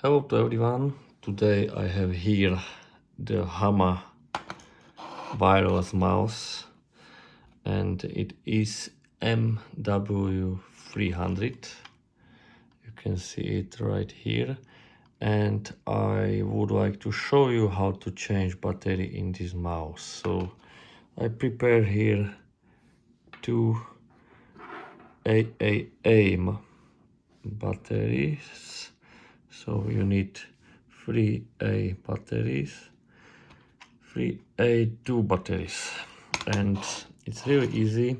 Hello to everyone. Today I have here the Hama wireless mouse and it is MW-300. You can see it right here, and I would like to show you how to change battery in this mouse. So I prepare here two AAA batteries. So you need 3A batteries, 3A2 batteries, and it's really easy.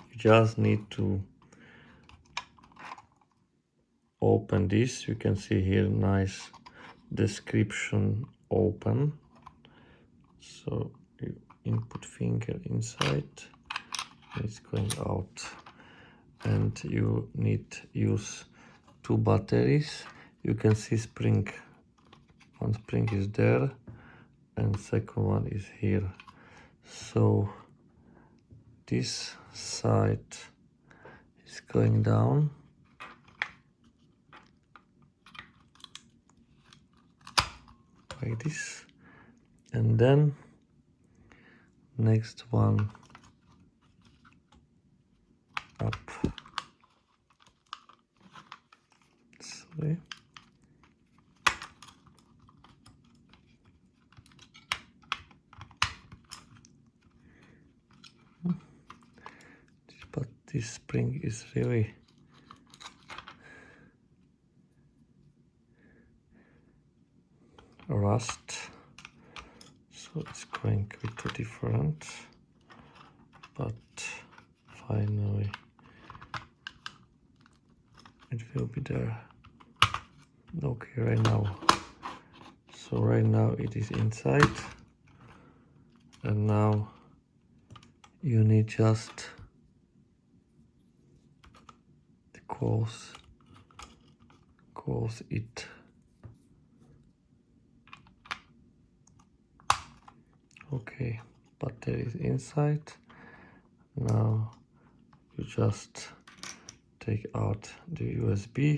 You just need to open this. You can see here nice description open. So you input finger inside, it's going out, and you need use two batteries. You can see spring, one spring is there and second one is here. So this side is going down like this, and then next one up. Sorry. But this spring is really rust, so it's going a bit different, but finally it will be there. Okay, right now. So right now it is inside, and now you need just to close it. Okay, battery is inside. Now you just take out the USB,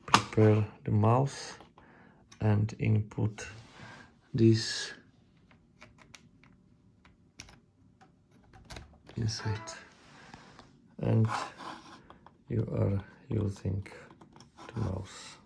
prepare the mouse, and input this inside, and you are using the mouse.